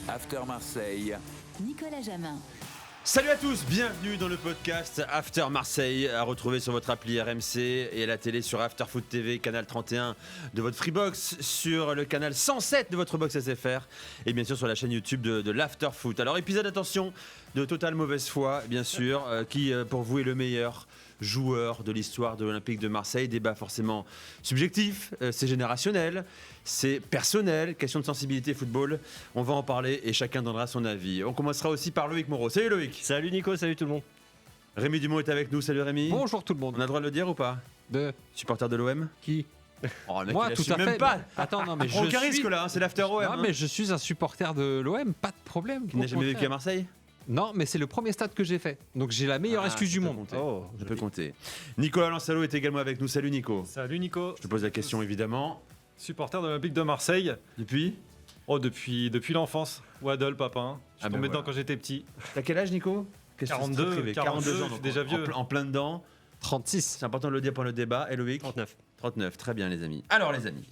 After Marseille. Nicolas Jamin. Salut à tous, bienvenue dans le podcast After Marseille, à retrouver sur votre appli RMC et à la télé sur Afterfoot TV, canal 31 de votre Freebox, sur le canal 107 de votre box SFR et bien sûr sur la chaîne YouTube de l'Afterfoot. Alors épisode, attention, de totale mauvaise foi, bien sûr, qui pour vous est le meilleur joueur de l'histoire de l'Olympique de Marseille. Débat forcément subjectif, c'est générationnel, c'est personnel, question de sensibilité football. On va en parler et chacun donnera son avis. On commencera aussi par Loïc Moreau. Salut Loïc. Salut Nico, salut tout le monde. Rémi Dumont est avec nous. Salut Rémi. Bonjour tout le monde. On a le droit de le dire ou pas? Supporter de l'OM? Qui? Oh, le mec, Moi, il tout assume à même fait. pas. Attends, non, mais Prends aucun risque là, hein, c'est l'After OM. Non, mais je suis un supporter de l'OM, pas de problème. Qui n'a jamais vécu à Marseille? Non, mais c'est le premier stade que j'ai fait. Donc j'ai la meilleure excuse du monde. Je peux compter. Nicolas Lansalo est également avec nous. Salut Nico. Salut Nico. Je te pose la question évidemment. Supporter de l'Olympique de Marseille. Depuis depuis l'enfance. Waddle, Papin. Je suis tombé dedans quand j'étais petit. T'as quel âge Nico? 42 ans, donc je suis déjà vieux. En plein dedans. 36. C'est important de le dire pour le débat. Et Loïc? 39, très bien les amis. Alors les amis,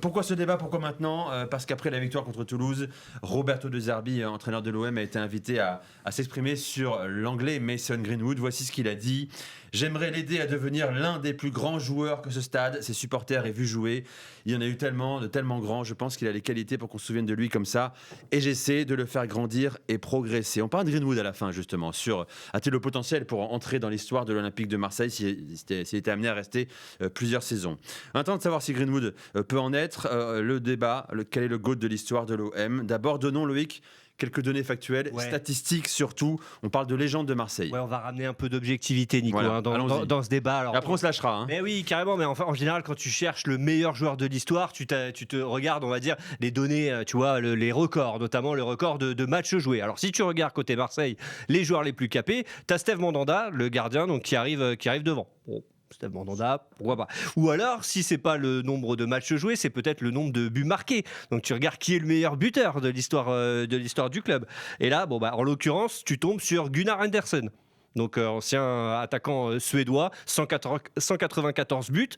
pourquoi ce débat, pourquoi maintenant? Parce qu'après la victoire contre Toulouse, Roberto De Zerbi, entraîneur de l'OM, a été invité à s'exprimer sur l'anglais Mason Greenwood. Voici ce qu'il a dit. J'aimerais l'aider à devenir l'un des plus grands joueurs que ce stade, ses supporters aient vu jouer. Il y en a eu tellement, de tellement grands. Je pense qu'il a les qualités pour qu'on se souvienne de lui comme ça. Et j'essaie de le faire grandir et progresser. On parle de Greenwood à la fin, justement, sur a-t-il le potentiel pour entrer dans l'histoire de l'Olympique de Marseille s'il était amené à rester plusieurs saisons. Un temps de savoir si Greenwood peut en être. Le débat, quel est le GOAT de l'histoire de l'OM? D'abord, donnons, Loïc, quelques données factuelles, statistiques surtout. On parle de légende de Marseille. Ouais, on va ramener un peu d'objectivité, Nico, voilà, dans ce débat. Alors, et après, on se lâchera. Hein. Mais oui, carrément. Mais enfin, en général, quand tu cherches le meilleur joueur de l'histoire, tu te regardes, on va dire, les données, tu vois, les records, notamment le record de matchs joués. Alors, si tu regardes côté Marseille, les joueurs les plus capés, tu as Steve Mandanda, le gardien, donc qui arrive devant. Bon. Steve Mandanda, pourquoi pas. Ou alors, si c'est pas le nombre de matchs joués, c'est peut-être le nombre de buts marqués. Donc tu regardes qui est le meilleur buteur de l'histoire du club. Et là, en l'occurrence, tu tombes sur Gunnar Andersson. Donc ancien attaquant suédois, 194 buts.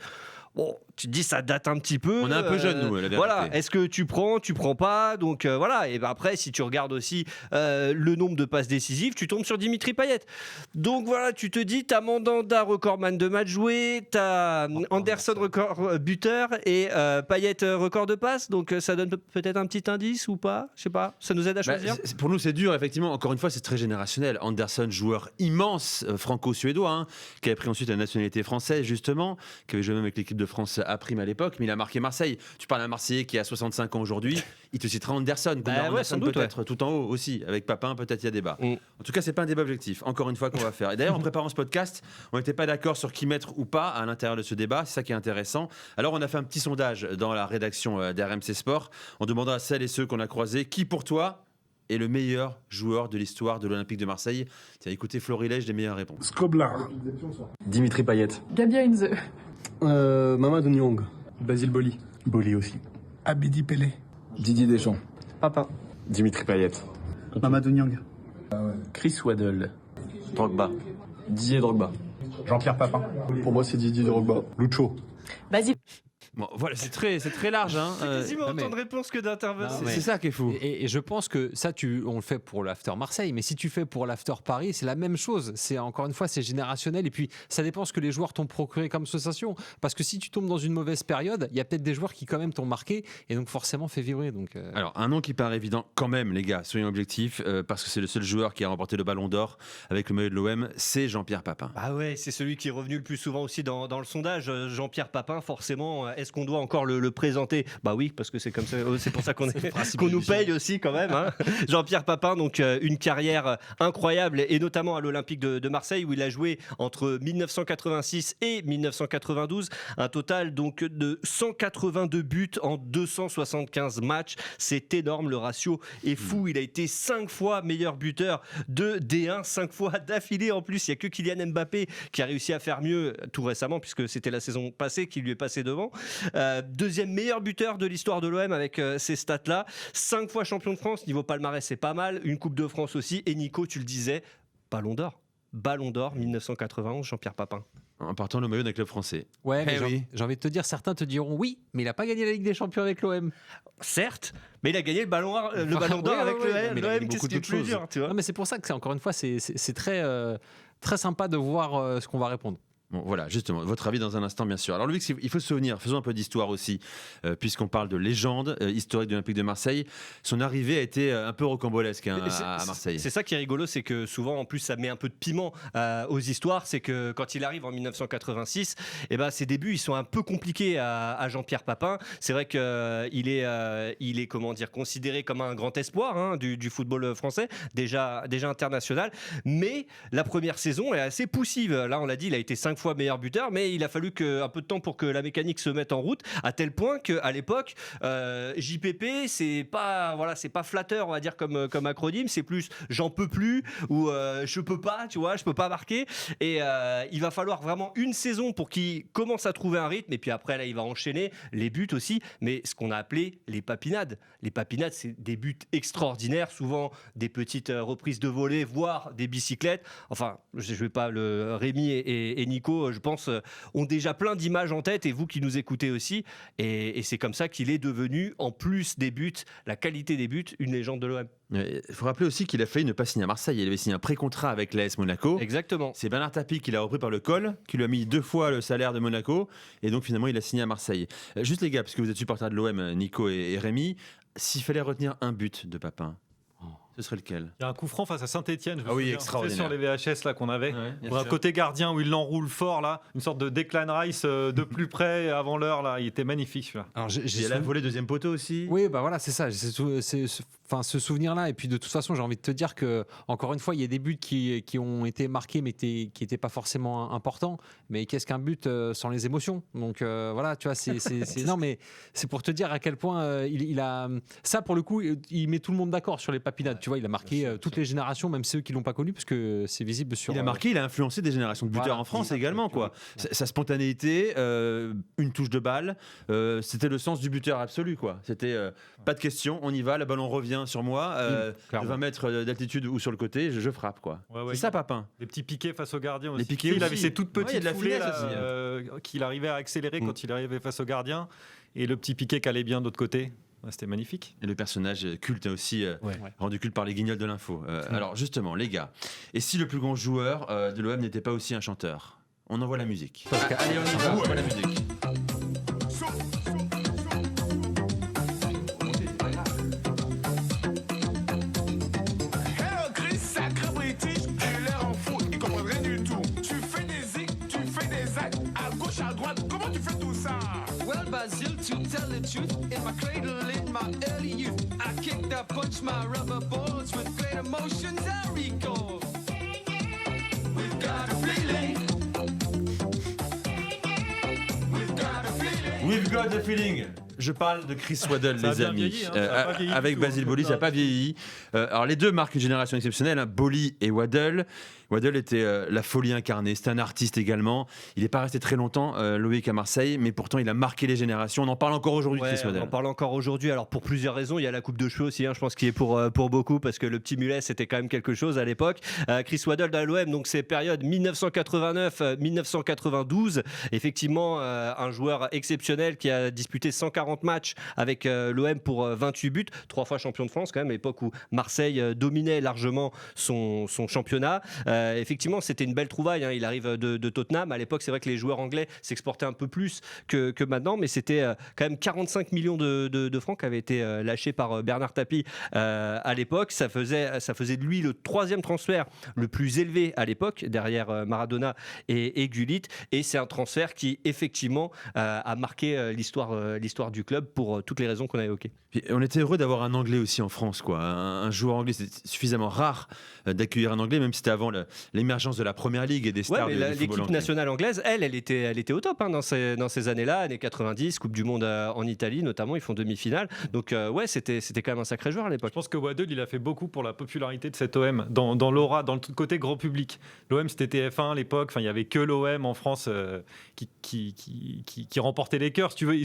Bon, tu te dis ça date un petit peu. On est un peu jeune nous, la vérité. Voilà, est-ce que tu prends pas? Donc voilà, et après si tu regardes aussi le nombre de passes décisives, tu tombes sur Dimitri Payet. Donc voilà, tu te dis t'as Mandanda recordman de matchs joués, t'as Anderson record buteur et Payet record de passes. Donc ça donne peut-être un petit indice ou pas? Je sais pas, ça nous aide à choisir. Pour nous c'est dur effectivement, encore une fois c'est très générationnel. Anderson, joueur immense franco-suédois, hein, qui avait pris ensuite la nationalité française justement, qui avait joué même avec l'équipe de France à prime à l'époque, mais il a marqué Marseille. Tu parles d'un Marseillais qui a 65 ans aujourd'hui, il te citera Anderson. Anderson peut-être tout en haut aussi, avec Papin peut-être il y a débat. En tout cas c'est pas un débat objectif, encore une fois qu'on va faire. Et d'ailleurs en préparant ce podcast, on n'était pas d'accord sur qui mettre ou pas à l'intérieur de ce débat, c'est ça qui est intéressant. Alors on a fait un petit sondage dans la rédaction d'RMC Sport, en demandant à celles et ceux qu'on a croisés, qui pour toi est le meilleur joueur de l'histoire de l'Olympique de Marseille? Tiens, écoutez Florilège, les meilleures réponses. Skoblar. Dimitri Payet. Gabi Heinze. Mamadou Niang. Basile Boli. Boli aussi. Abidi Pelé. Didier Deschamps. Papa. Dimitri Payet. Mamadou Niang. Chris Waddle. Drogba. Didier Drogba. Jean-Pierre Papin. Pour moi, c'est Didier Drogba. Lucho. Basile. Bon, voilà, c'est très large. Hein. C'est quasiment autant de réponses que d'intervenants. C'est ça qui est fou. Et je pense que ça, on le fait pour l'After Marseille, mais si tu fais pour l'After Paris, c'est la même chose. C'est encore une fois, c'est générationnel. Et puis, ça dépend ce que les joueurs t'ont procuré comme sensation. Parce que si tu tombes dans une mauvaise période, il y a peut-être des joueurs qui quand même t'ont marqué et donc forcément fait vibrer. Donc, Alors, un nom qui paraît évident quand même, les gars, soyons objectifs, parce que c'est le seul joueur qui a remporté le Ballon d'Or avec le maillot de l'OM, c'est Jean-Pierre Papin. Ah ouais, c'est celui qui est revenu le plus souvent aussi dans le sondage. Jean-Pierre Papin, forcément, est-ce qu'on doit encore le présenter? Bah oui, parce que c'est comme ça, c'est pour ça qu'on nous paye aussi quand même. Hein. Jean-Pierre Papin, donc une carrière incroyable et notamment à l'Olympique de Marseille où il a joué entre 1986 et 1992, un total donc de 182 buts en 275 matchs. C'est énorme, le ratio est fou. Il a été 5 fois meilleur buteur de D1, 5 fois d'affilée en plus. Il n'y a que Kylian Mbappé qui a réussi à faire mieux tout récemment puisque c'était la saison passée qui lui est passé devant. Deuxième meilleur buteur de l'histoire de l'OM avec ces stats-là. 5 fois champion de France, niveau palmarès, c'est pas mal. Une Coupe de France aussi. Et Nico, tu le disais, Ballon d'Or. Ballon d'Or 1991, Jean-Pierre Papin. en partant le maillot d'un club français. Ouais, mais Eh oui. j'ai envie de te dire, certains te diront oui, mais il n'a pas gagné la Ligue des Champions avec l'OM. Certes, mais il a gagné le ballon d'or Ouais, avec ouais, ouais, mais il a l'OM. gagné Qu'est-ce beaucoup qui est d'autres plus choses. dur, tu vois? Non, mais c'est pour ça que encore une fois, c'est très, très sympa de voir ce qu'on va répondre. Bon, voilà, justement, votre avis dans un instant, bien sûr. Alors, Louis, il faut se souvenir, faisons un peu d'histoire aussi, puisqu'on parle de légende historique de l'Olympique de Marseille. Son arrivée a été un peu rocambolesque à Marseille. C'est ça qui est rigolo, c'est que souvent, en plus, ça met un peu de piment aux histoires. C'est que quand il arrive en 1986, eh ben, ses débuts, ils sont un peu compliqués à Jean-Pierre Papin. C'est vrai qu'il est comment dire, considéré comme un grand espoir du football français, déjà international. Mais la première saison est assez poussive. Là, on l'a dit, il a été 5 fois meilleur buteur, mais il a fallu un peu de temps pour que la mécanique se mette en route, à tel point qu'à l'époque, JPP, c'est pas flatteur, on va dire, comme acronyme, c'est plus j'en peux plus ou je peux pas, tu vois, je peux pas marquer. Et il va falloir vraiment une saison pour qu'il commence à trouver un rythme. Et puis après, là, il va enchaîner les buts aussi, mais ce qu'on a appelé les papinades. Les papinades, c'est des buts extraordinaires, souvent des petites reprises de volée, voire des bicyclettes. Enfin, je vais pas Rémi et Nico, je pense, ont déjà plein d'images en tête, et vous qui nous écoutez aussi. Et c'est comme ça qu'il est devenu, en plus des buts, la qualité des buts, une légende de l'OM. Il faut rappeler aussi qu'il a failli ne pas signer à Marseille. Il avait signé un pré-contrat avec l'AS Monaco. Exactement. C'est Bernard Tapie qui l'a repris par le col, qui lui a mis 2 fois le salaire de Monaco, et donc finalement il a signé à Marseille. Juste les gars, parce que vous êtes supporters de l'OM, Nico et Rémi, s'il fallait retenir un but de Papin, ce serait lequel? Il y a un coup franc face à Saint-Etienne. Ah oui, extraordinaire. Sur les VHS là qu'on avait. Ouais, bien Un sûr. côté gardien où il l'enroule fort là, une sorte de Declan Rice de plus près avant l'heure là. Il était magnifique celui-là. Alors, Il y a la volée deuxième poteau aussi. Oui, bah voilà, c'est ça. Ce souvenir-là. Et puis de toute façon, j'ai envie de te dire que, encore une fois, il y a des buts qui ont été marqués, mais qui n'étaient pas forcément importants. Mais qu'est-ce qu'un but sans les émotions? Donc voilà, tu vois, non, mais c'est pour te dire à quel point il a. Ça, pour le coup, il met tout le monde d'accord sur les papinades. Tu vois, il a marqué toutes les générations, même ceux qui l'ont pas connu, parce que c'est visible sur. Il a marqué, il a influencé des générations de buteurs Voilà, en France exactement. également, quoi. Sa spontanéité, une touche de balle, c'était le sens du buteur absolu, quoi. C'était pas de question, on y va, le ballon revient sur moi, de clairement. 20 mètres d'altitude ou sur le côté, je frappe, quoi. Ouais, C'est ça, Papin. Les petits piquets face au gardien aussi. Les piquets Il avait aussi. ses toutes Ouais, il y a petites de la foulées finesse là, aussi, qu'il arrivait à accélérer quand il arrivait face au gardien. Et le petit piquet qui allait bien de l'autre côté. Ouais, c'était magnifique. Et le personnage culte aussi, rendu culte par les guignols de l'info. Alors justement, les gars, et si le plus grand joueur de l'OM n'était pas aussi un chanteur? On envoie la musique. Allez, on y va, on envoie la musique. Hello Chris, sacré british, tu l'air en foot, ils comprennent rien du tout. Tu fais des zigs, tu fais des actes, à gauche, à droite, comment tu fais tout ça? Well, Basil, to tell the truth, in my cradle in my early youth, I kicked, I punched my rubber balls with great emotions I recall. We've got a feeling. We've got a feeling. We've got the feeling. Je parle de Chris Waddle, Ça a les bien amis. vieilli, hein, ça a pas vieilli Avec du tout, Basile hein, Boli, ça n'a pas vieilli. Alors, les deux marquent une génération exceptionnelle, hein, Boli et Waddle. Waddle était la folie incarnée. C'était un artiste également. Il n'est pas resté très longtemps, Loïc, à Marseille, mais pourtant, il a marqué les générations. On en parle encore aujourd'hui, Ouais, Chris Waddle. on en parle encore aujourd'hui. Alors pour plusieurs raisons, il y a la coupe de cheveux aussi, je pense qu'il est pour beaucoup, parce que le petit mulet c'était quand même quelque chose à l'époque. Chris Waddle à l'OM, donc c'est période 1989-1992. Effectivement, un joueur exceptionnel qui a disputé 140 matchs avec l'OM pour 28 buts, 3 fois champion de France quand même, à l'époque où Marseille dominait largement son championnat. Effectivement, c'était une belle trouvaille. Il arrive de Tottenham. À l'époque, c'est vrai que les joueurs anglais s'exportaient un peu plus que maintenant, mais c'était quand même 45 millions de francs qui avaient été lâchés par Bernard Tapie à l'époque. Ça faisait de lui le 3e transfert le plus élevé à l'époque, derrière Maradona et Gullit. Et c'est un transfert qui, effectivement, a marqué l'histoire du club pour toutes les raisons qu'on a évoquées. Puis, on était heureux d'avoir un Anglais aussi en France, quoi. Un joueur anglais, c'est suffisamment rare d'accueillir un Anglais, même si c'était avant l'émergence de la Première Ligue et des stars du football l'équipe anglais. nationale anglaise, elle était au top dans ces années-là, années 90, Coupe du Monde en Italie notamment, ils font demi-finale. Donc ouais, c'était quand même un sacré joueur à Je l'époque. pense que Waddle, il a fait beaucoup pour la popularité de cet OM, dans l'aura, dans le côté grand public. L'OM, c'était TF1 à l'époque, enfin, il n'y avait que l'OM en France qui remportait les cœurs, si tu veux.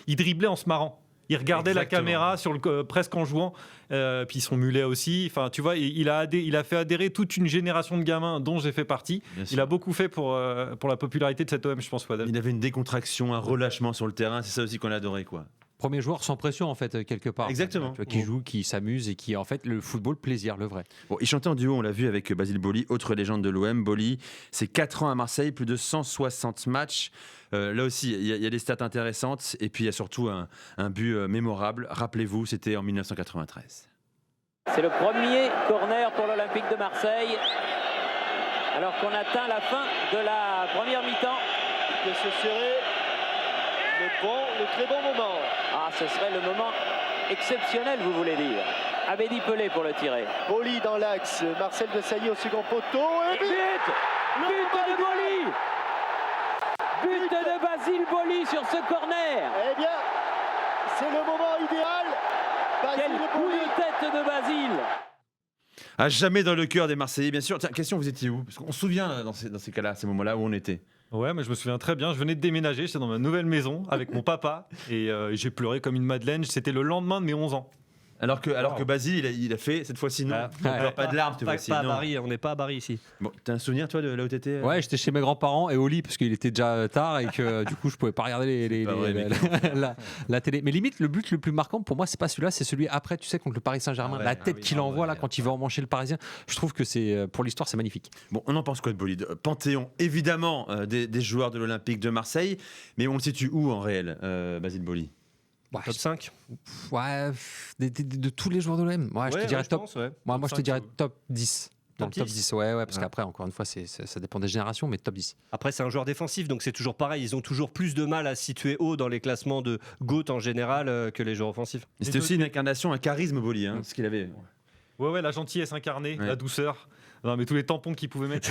Il driblait en se marrant. Ils regardaient Exactement. la caméra presque en jouant, puis ils sont mulets aussi. Enfin, tu vois, il a fait adhérer toute une génération de gamins dont j'ai fait partie. Bien sûr. Il a beaucoup fait pour la popularité de cette OM, je pense, Fouad. Il avait une décontraction, un relâchement sur le terrain. C'est ça aussi qu'on a adoré, quoi. Premier joueur sans pression, en fait, quelque part. Exactement. Tu vois, qui joue, qui s'amuse et qui, en fait, le football plaisir, le vrai. Bon, il chantait en duo, on l'a vu avec Basile Boli, autre légende de l'OM. Boli, c'est 4 ans à Marseille, plus de 160 matchs. Là aussi, il y a des stats intéressantes. Et puis, il y a surtout un but mémorable. Rappelez-vous, c'était en 1993. C'est le premier corner pour l'Olympique de Marseille. Alors qu'on atteint la fin de la première mi-temps. Que ce serait le très bon moment. Ah, ce serait le moment exceptionnel, vous voulez dire. Abedi Pelé pour le tirer. Boli dans l'axe, Marcel Desailly au second poteau. Et But de Boli. But de Basile Boli sur ce corner. Eh bien, c'est le moment idéal. Quel coup de tête de Basile. À jamais dans le cœur des Marseillais, bien sûr. Tiens, question, vous étiez où? Parce qu'on se souvient dans ces cas-là, à ces moments-là, où on était. Ouais, mais je me souviens très bien. Je venais de déménager, j'étais dans ma nouvelle maison avec mon papa et j'ai pleuré comme une madeleine. C'était le lendemain de mes 11 ans. Alors que Basile, il a fait cette fois-ci non. Pas de larmes cette fois-ci. Pas à non. Paris, on n'est pas à Paris ici. Bon, t'as un souvenir, toi, de là où t'étais Ouais, j'étais chez mes grands-parents et au lit parce qu'il était déjà tard et que du coup je pouvais pas regarder pas vrai, la télé. Mais limite, le but le plus marquant pour moi, c'est pas celui-là, c'est celui après, tu sais, contre le Paris Saint-Germain. La tête qu'il envoie là quand il va emmancher le Parisien. Je trouve que c'est pour l'histoire, c'est magnifique. Bon, on en pense quoi de Bolide? Panthéon, évidemment, des joueurs de l'Olympique de Marseille, mais on le situe où en réel, Basile Boli? Ouais, Top 5. Ouais, de tous les joueurs de l'OM. Ouais, je te dirais top. Moi, je te dirais top 10. Dans le top 10, ouais, parce qu'après, encore une fois, ça dépend des générations, mais top 10. Après, c'est un joueur défensif, donc c'est toujours pareil. Ils ont toujours plus de mal à se situer haut dans les classements de GOAT en général que les joueurs offensifs. Et c'était aussi une incarnation, un charisme Boli, hein, ce qu'il avait. Ouais, la gentillesse incarnée, la douceur. Non, mais tous les tampons qu'ils pouvaient mettre.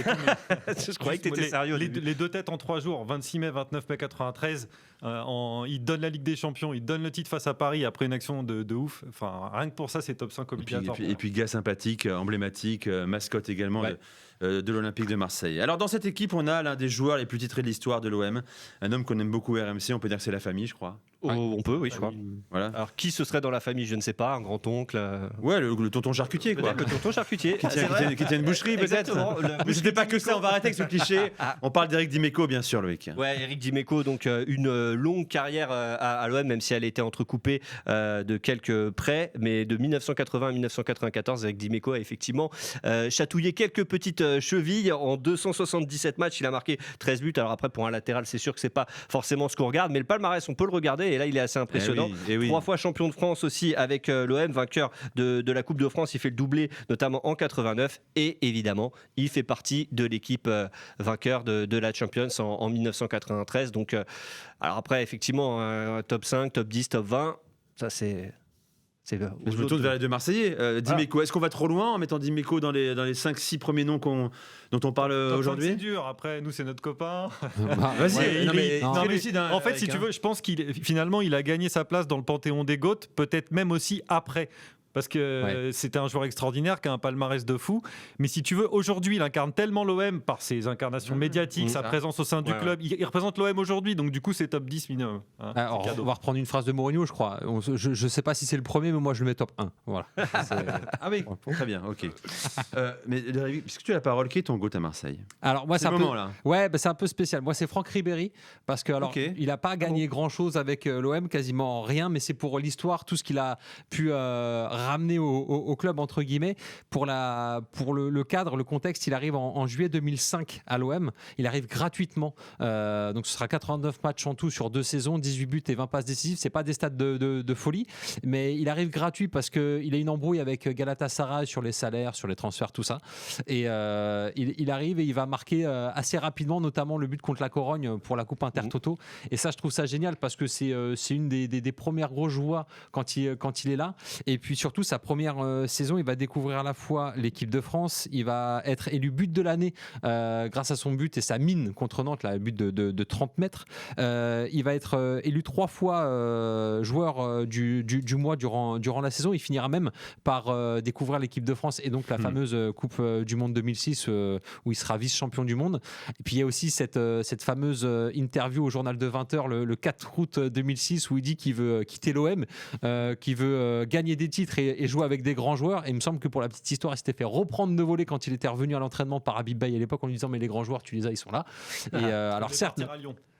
Je croyais que t'étais sérieux. Les deux têtes en 3 jours, 26 mai, 29 mai 93. Il donne la Ligue des Champions, il donne le titre face à Paris après une action de ouf. Enfin, rien que pour ça, c'est top 5 obligatoire. Et puis gars sympathique, emblématique, mascotte également de l'Olympique de Marseille. Alors dans cette équipe, on a l'un des joueurs les plus titrés de l'histoire de l'OM, un homme qu'on aime beaucoup RMC, on peut dire que c'est la famille, je crois. On peut, oui, je crois. Voilà. Alors, qui ce serait dans la famille? Je ne sais pas, un grand-oncle. Ouais, le tonton charcutier, quoi. Le tonton charcutier. Qui tient une boucherie, peut-être. Exactement. Mais c'était pas que ça, on va arrêter avec ce cliché. On parle d'Éric Dimeco, bien sûr, Loïc. Ouais, Éric Dimeco, donc une longue carrière à l'OM, même si elle était entrecoupée de quelques prêts, mais de 1980 à 1994, Éric Dimeco a effectivement chatouillé quelques petites chevilles. En 277 matchs, il a marqué 13 buts. Alors après, pour un latéral, c'est sûr que c'est pas forcément ce qu'on regarde, mais le palmarès, on peut le regarder, et là, il est assez impressionnant. Eh oui. 3 fois champion de France aussi avec l'OM, vainqueur de la Coupe de France. Il fait le doublé, notamment en 89, et évidemment, il fait partie de l'équipe vainqueur de la Champions en 1993. Donc, alors après, effectivement, top 5, top 10, top 20, ça c'est... Je me tourne vers les deux Marseillais. Dimeco, est-ce qu'on va trop loin en mettant Dimeco dans les 5-6 premiers noms dont on parle aujourd'hui? C'est dur, après, nous, c'est notre copain. Vas-y, En fait, si tu veux, je pense finalement, il a gagné sa place dans le panthéon des GOAT, peut-être même aussi après. Parce que c'était un joueur extraordinaire qui a un palmarès de fou. Mais si tu veux, aujourd'hui, il incarne tellement l'OM par ses incarnations médiatiques, sa présence au sein du club. Il représente l'OM aujourd'hui, donc du coup, c'est top 10 minimum. Hein, alors, on va reprendre une phrase de Mourinho, je crois. Je ne sais pas si c'est le premier, mais moi, je le mets top 1. Voilà. Ah oui, très bien, ok. Mais puisque tu as la parole, qui est ton GOAT à Marseille? Alors, moi, c'est un moment, là. Ouais, c'est un peu spécial. Moi, c'est Franck Ribéry, parce que il n'a pas gagné grand-chose avec l'OM, quasiment rien, mais c'est pour l'histoire, tout ce qu'il a pu ramener au club, entre guillemets. Pour le cadre, le contexte, il arrive en juillet 2005 à l'OM. Il arrive gratuitement. Donc, ce sera 89 matchs en tout sur 2 saisons, 18 buts et 20 passes décisives. C'est pas des stats de folie, mais il arrive gratuit parce qu'il a une embrouille avec Galatasaray sur les salaires, sur les transferts, tout ça. Et il arrive et il va marquer assez rapidement, notamment le but contre la Corogne pour la Coupe Intertoto. Et ça, je trouve ça génial parce que c'est une des premières grosses joies quand il est là. Et puis surtout, surtout sa première saison, il va découvrir à la fois l'équipe de France, il va être élu but de l'année grâce à son but et sa mine contre Nantes, là, but de 30 mètres. Il va être élu 3 fois joueur du mois durant la saison. Il finira même par découvrir l'équipe de France et donc la fameuse Coupe du Monde 2006 où il sera vice-champion du monde. Et puis il y a aussi cette fameuse interview au journal de 20h le 4 août 2006 où il dit qu'il veut quitter l'OM, qu'il veut gagner des titres et jouer avec des grands joueurs. Et il me semble que pour la petite histoire, il s'était fait reprendre de volée quand il était revenu à l'entraînement par Habib Beye à l'époque en lui disant mais les grands joueurs, tu les as, ils sont là. Et alors certes.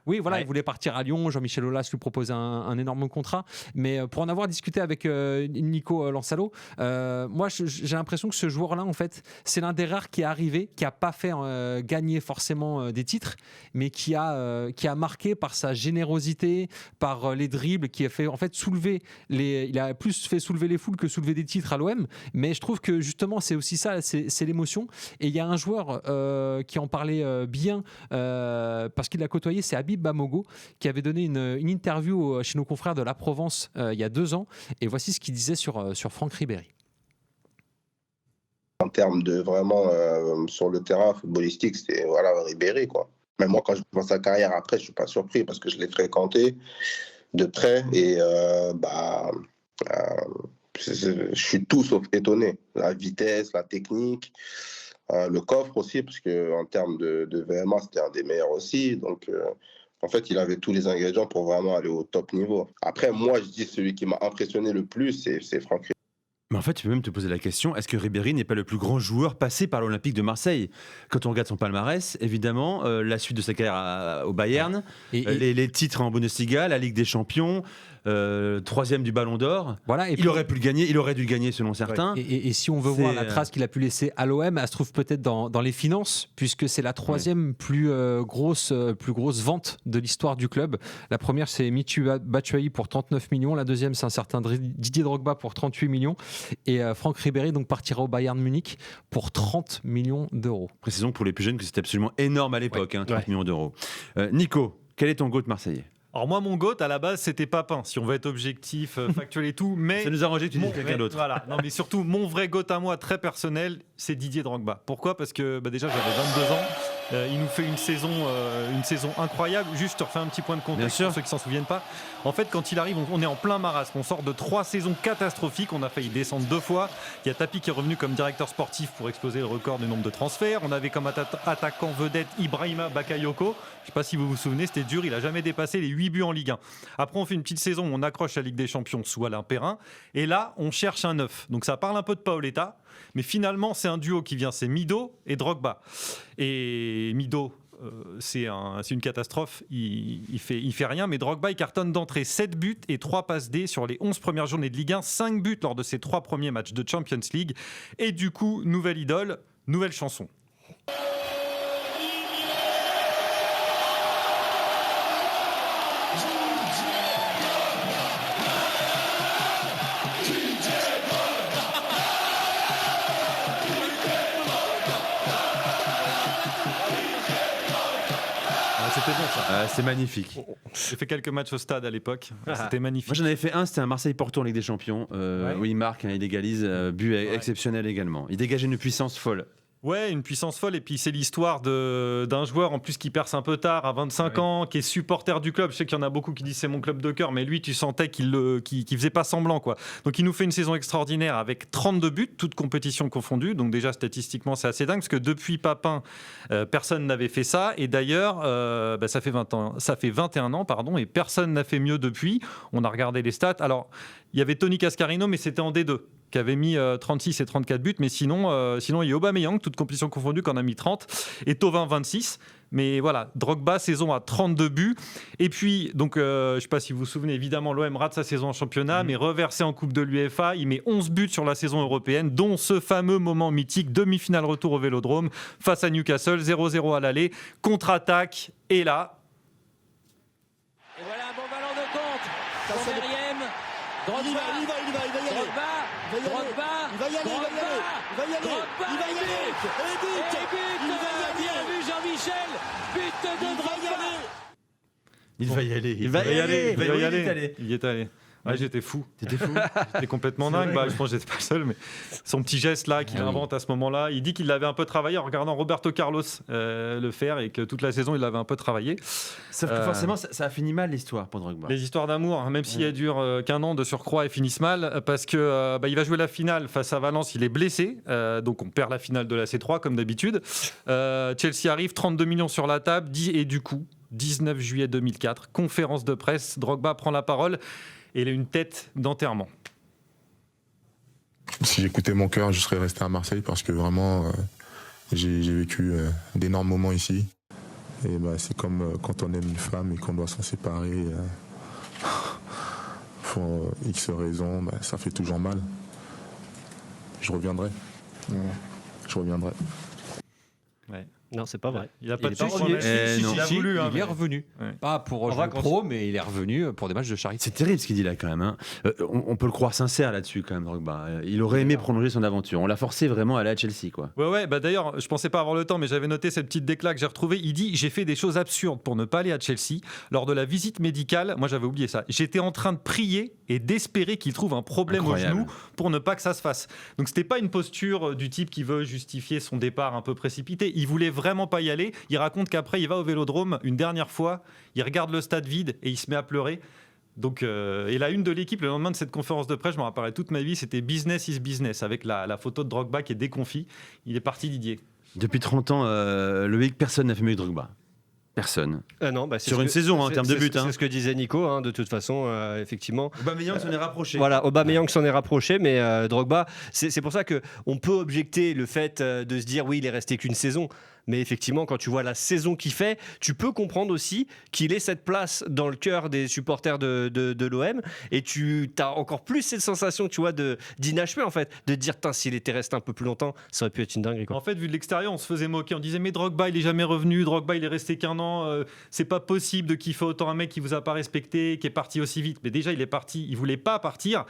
Oui, voilà, il voulait partir à Lyon. Jean-Michel Aulas lui proposait un énorme contrat. Mais pour en avoir discuté avec Nico Lansalo, moi, j'ai l'impression que ce joueur-là, en fait, c'est l'un des rares qui est arrivé, qui n'a pas fait gagner forcément des titres, mais qui a marqué par sa générosité, par les dribbles, qui a fait en fait il a plus fait soulever les foules que soulever des titres à l'OM. Mais je trouve que justement, c'est aussi ça, c'est l'émotion. Et il y a un joueur qui en parlait bien parce qu'il l'a côtoyé, c'est Habib Bamogo, qui avait donné une interview chez nos confrères de La Provence il y a 2 ans. Et voici ce qu'il disait sur Franck Ribéry. En termes de vraiment sur le terrain footballistique, c'était Ribéry, quoi. Même moi, quand je vois sa carrière après, je suis pas surpris parce que je l'ai fréquenté de près et je suis tout sauf étonné. La vitesse, la technique, le coffre aussi, parce que en termes de VMA, c'était un des meilleurs aussi. Donc en fait, il avait tous les ingrédients pour vraiment aller au top niveau. Après, moi, je dis celui qui m'a impressionné le plus, c'est Franck Ribéry. Mais en fait, tu peux même te poser la question, est-ce que Ribéry n'est pas le plus grand joueur passé par l'Olympique de Marseille ? Quand on regarde son palmarès, évidemment, la suite de sa carrière au Bayern, les titres en Bundesliga, la Ligue des Champions, 3e du Ballon d'Or. Voilà, il aurait pu le gagner, il aurait dû le gagner selon certains. Et si on veut voir la trace qu'il a pu laisser à l'OM, elle se trouve peut-être dans les finances, puisque c'est la 3e plus grosse vente de l'histoire du club. La première, c'est Michy Batshuayi pour 39 millions. La deuxième, c'est un certain Didier Drogba pour 38 millions. Et Franck Ribéry donc partira au Bayern Munich pour 30 millions d'euros. Précisons pour les plus jeunes que c'était absolument énorme à l'époque, 30 millions d'euros. Nico, quel est ton GOAT marseillais ? Alors moi, mon GOAT, à la base, c'était Papin, si on veut être objectif, factuel et tout. Mais ça nous a arrangé que tu dises quelqu'un d'autre. Voilà. Non, mais surtout, mon vrai GOAT à moi, très personnel, c'est Didier Drogba. Pourquoi ? Parce que déjà, j'avais 22 ans. Il nous fait une saison incroyable. Juste, je refais un petit point de contexte pour ceux qui s'en souviennent pas. En fait, quand il arrive, on est en plein marasme. On sort de 3 saisons catastrophiques. On a failli descendre 2 fois. Il y a Tapi qui est revenu comme directeur sportif pour exploser le record du nombre de transferts. On avait comme attaquant vedette Ibrahima Bakayoko. Je ne sais pas si vous vous souvenez, c'était dur. Il n'a jamais dépassé les 8 buts en Ligue 1. Après, on fait une petite saison où on accroche la Ligue des Champions sous Alain Perrin. Et là, on cherche un 9. Donc ça parle un peu de Paoletta. Mais finalement, c'est un duo qui vient, c'est Mido et Drogba. Et Mido, c'est une catastrophe, il fait rien, mais Drogba, il cartonne d'entrée 7 buts et 3 passes D sur les 11 premières journées de Ligue 1, 5 buts lors de ses 3 premiers matchs de Champions League. Et du coup, nouvelle idole, nouvelle chanson. C'était bon ça. C'est magnifique. J'ai fait quelques matchs au stade à l'époque. C'était magnifique. Moi j'en avais fait un, c'était un Marseille-Porto en Ligue des Champions. Où il marque, il égalise, but exceptionnel également. Il dégageait une puissance folle. Ouais, une puissance folle. Et puis c'est l'histoire d'un joueur en plus qui perce un peu tard, à 25 ans, qui est supporter du club. Je sais qu'il y en a beaucoup qui disent c'est mon club de cœur, mais lui, tu sentais qu'il faisait pas semblant, quoi. Donc il nous fait une saison extraordinaire avec 32 buts, toutes compétitions confondues. Donc déjà statistiquement, c'est assez dingue parce que depuis Papin, personne n'avait fait ça. Et d'ailleurs, ça fait 21 ans, pardon, et personne n'a fait mieux depuis. On a regardé les stats. Alors il y avait Tony Cascarino, mais c'était en D2. Qui avait mis 36 et 34 buts, mais sinon il y a Aubameyang, toute compétition confondue, qui en a mis 30, et Thauvin 26. Mais voilà, Drogba, saison à 32 buts. Et puis, donc, je ne sais pas si vous vous souvenez, évidemment, l'OM rate sa saison en championnat, mais reversé en Coupe de l'UEFA, il met 11 buts sur la saison européenne, dont ce fameux moment mythique, demi-finale retour au Vélodrome, face à Newcastle, 0-0 à l'aller, contre-attaque, et là... Et voilà un bon ballon de contre pour Meriem. Drogba, il va y aller. Bien vu Jean-Michel, but de Drogba. Il va y aller. Il y est allé. Ouais, j'étais fou. T'étais fou. J'étais complètement dingue. Je pense que j'étais pas le seul, mais son petit geste là qu'il invente à ce moment-là, il dit qu'il l'avait un peu travaillé en regardant Roberto Carlos le faire et que toute la saison il l'avait un peu travaillé. Sauf que forcément, ça a fini mal l'histoire pour Drogba. Les histoires d'amour, hein, même si elles durent qu'un an de surcroît, elles finissent mal parce que il va jouer la finale face à Valence. Il est blessé, donc on perd la finale de la C3 comme d'habitude. Chelsea arrive, 32 millions sur la table, et du coup, 19 juillet 2004, conférence de presse, Drogba prend la parole. Et il a une tête d'enterrement. Si j'écoutais mon cœur, je serais resté à Marseille parce que vraiment, j'ai vécu d'énormes moments ici. Et c'est comme quand on aime une femme et qu'on doit s'en séparer pour X raisons, ça fait toujours mal. Je reviendrai. Je reviendrai. Ouais. Non, c'est pas vrai. Il a pas de revenu. Il a voulu. Il est revenu. Ouais. Pas pour jouer pro, mais il est revenu pour des matchs de charité. C'est terrible ce qu'il dit là quand même. Hein. On peut le croire sincère là-dessus quand même, Drogba. Il aurait aimé prolonger son aventure. On l'a forcé vraiment à aller à Chelsea, quoi. Ouais. D'ailleurs, je pensais pas avoir le temps, mais j'avais noté cette petite déclat que j'ai retrouvée. Il dit: j'ai fait des choses absurdes pour ne pas aller à Chelsea. Lors de la visite médicale, moi j'avais oublié ça. J'étais en train de prier et d'espérer qu'il trouve un problème au genou pour ne pas que ça se fasse. Donc c'était pas une posture du type qui veut justifier son départ un peu précipité. Il voulait vraiment pas y aller. Il raconte qu'après il va au Vélodrome une dernière fois, il regarde le stade vide et il se met à pleurer. Donc, et la une de l'équipe le lendemain de cette conférence de presse, je me rappellerai toute ma vie, c'était business is business avec la photo de Drogba qui est déconfit. Il est parti, Didier. Depuis 30 ans, Loïc, personne n'a fait mieux que Drogba. Personne. Non, sur une saison en termes de buts. C'est ce que disait Nico, de toute façon, effectivement. Aubameyang s'en est rapproché. Voilà, Aubameyang s'en est rapproché, mais Drogba, c'est pour ça qu'on peut objecter le fait de se dire oui, il est resté qu'une saison. Mais effectivement, quand tu vois la saison qu'il fait, tu peux comprendre aussi qu'il ait cette place dans le cœur des supporters de l'OM. Et tu as encore plus cette sensation, tu vois, d'inachevé, en fait. De te dire, s'il était resté un peu plus longtemps, ça aurait pu être une dinguerie, quoi. En fait, vu de l'extérieur, on se faisait moquer. On disait, mais Drogba, il est jamais revenu. Drogba, il est resté qu'un an. C'est pas possible de kiffer autant un mec qui vous a pas respecté, qui est parti aussi vite. Mais déjà, il est parti. Il voulait pas partir.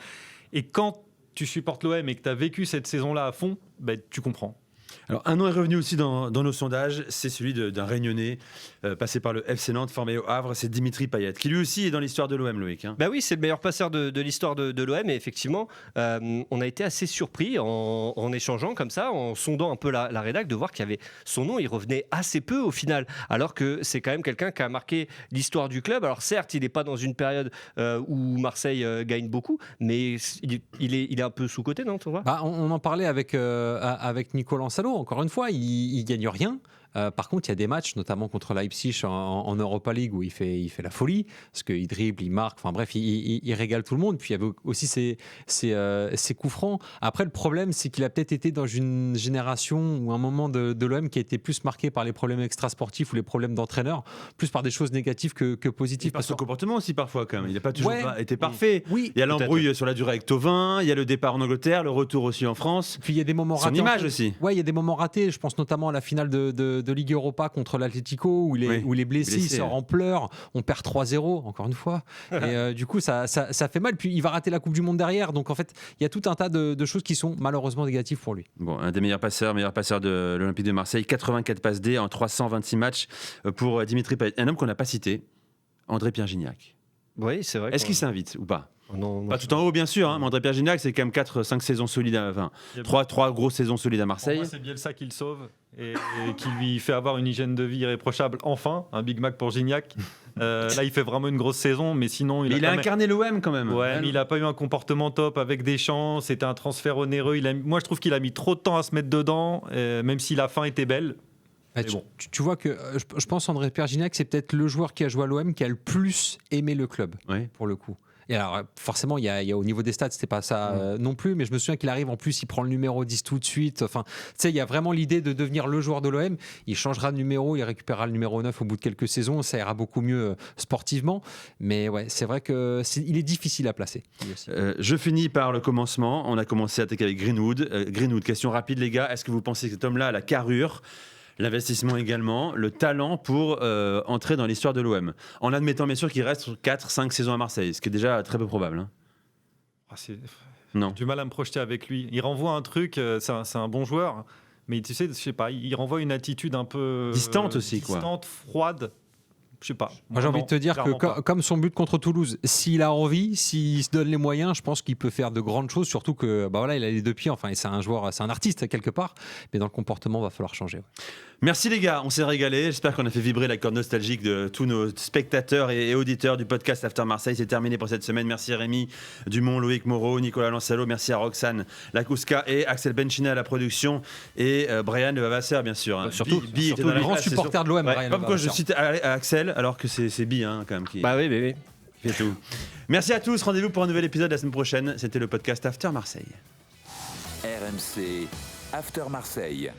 Et quand tu supportes l'OM et que tu as vécu cette saison-là à fond, tu comprends. Alors, un nom est revenu aussi dans nos sondages, c'est celui d'un Réunionnais passé par le FC Nantes, formé au Havre, c'est Dimitri Payet, qui lui aussi est dans l'histoire de l'OM, Loïc. Hein. Oui, c'est le meilleur passeur de l'histoire de l'OM, et effectivement, on a été assez surpris en échangeant comme ça, en sondant un peu la rédac, de voir qu'il y avait son nom, il revenait assez peu au final, alors que c'est quand même quelqu'un qui a marqué l'histoire du club. Alors certes, il n'est pas dans une période où Marseille gagne beaucoup, mais il est un peu sous-coté, non, on en parlait avec Nico Lansalo. Encore une fois, il ne gagne rien. Par contre, il y a des matchs, notamment contre Leipzig en Europa League, où il fait la folie, parce qu'il dribble, il marque, enfin bref, il régale tout le monde. Puis il y avait aussi ses coups francs. Après, le problème, c'est qu'il a peut-être été dans une génération ou un moment de l'OM qui a été plus marqué par les problèmes extrasportifs ou les problèmes d'entraîneur, plus par des choses négatives que positives. Par son comportement aussi, parfois, quand même. Il n'a pas toujours été parfait. Oui, il y a l'embrouille sur la durée avec Thauvin, il y a le départ en Angleterre, le retour aussi en France. Puis il y a des moments ratés. Son image aussi. Oui, il y a des moments ratés. Je pense notamment à la finale de Ligue Europa contre l'Atlético, où il est blessé, il sort en pleurs, on perd 3-0, encore une fois. Et du coup, ça fait mal. Puis il va rater la Coupe du Monde derrière. Donc en fait, il y a tout un tas de choses qui sont malheureusement négatives pour lui. Bon, un des meilleurs passeurs de l'Olympique de Marseille, 84 passes D en 326 matchs pour Dimitri Payet. Un homme qu'on n'a pas cité, André-Pierre Gignac. Oui, c'est vrai. Est-ce qu'il s'invite ou pas? Non, pas tout en haut, bien sûr, mais André-Pierre Gignac, c'est quand même 4-5 saisons solides, trois grosses saisons solides à Marseille. Pour moi, c'est Bielsa qui le sauve et qui lui fait avoir une hygiène de vie irréprochable. Enfin, un Big Mac pour Gignac. Là, il fait vraiment une grosse saison, mais sinon... Il a incarné l'OM quand même. Ouais, mais il n'a pas eu un comportement top avec Deschamps. C'était un transfert onéreux. Moi, je trouve qu'il a mis trop de temps à se mettre dedans, même si la fin était belle. Tu vois que je pense André-Pierre Gignac, c'est peut-être le joueur qui a joué à l'OM qui a le plus aimé le club, pour le coup. Et alors, forcément, il y a au niveau des stats, c'était pas ça non plus, mais je me souviens qu'il arrive en plus, il prend le numéro 10 tout de suite. Enfin, tu sais, il y a vraiment l'idée de devenir le joueur de l'OM. Il changera de numéro, il récupérera le numéro 9 au bout de quelques saisons, ça ira beaucoup mieux sportivement. Mais ouais, c'est vrai qu'il est difficile à placer. Je finis par le commencement. On a commencé à attaquer avec Greenwood. Greenwood, question rapide, les gars. Est-ce que vous pensez que cet homme-là a la carrure, l'investissement également, le talent pour entrer dans l'histoire de l'OM, en admettant bien sûr qu'il reste 4-5 saisons à Marseille, ce qui est déjà très peu probable. Hein. Non. J'ai du mal à me projeter avec lui. Il renvoie un truc, c'est un bon joueur, mais tu sais, je sais pas, il renvoie une attitude un peu distante aussi, froide. Je sais pas. Moi, j'ai envie de te dire que comme son but contre Toulouse, s'il a envie, s'il se donne les moyens, je pense qu'il peut faire de grandes choses. Surtout que, il a les 2 pieds. Enfin, c'est un joueur, c'est un artiste quelque part. Mais dans le comportement, il va falloir changer. Ouais. Merci les gars, on s'est régalé. J'espère qu'on a fait vibrer la corde nostalgique de tous nos spectateurs et auditeurs du podcast After Marseille. C'est terminé pour cette semaine. Merci Rémi Dumont, Loïc Moreau, Nicolas Lansalo. Merci à Roxane Lakouska et Axel Benchina à la production. Et Brian Levavasseur, bien sûr. Surtout le grand supporter de l'OM. Ouais, pas pourquoi je cite Axel alors que c'est Bi quand même qui. Bah oui. Fait tout. Merci à tous. Rendez-vous pour un nouvel épisode la semaine prochaine. C'était le podcast After Marseille. RMC After Marseille.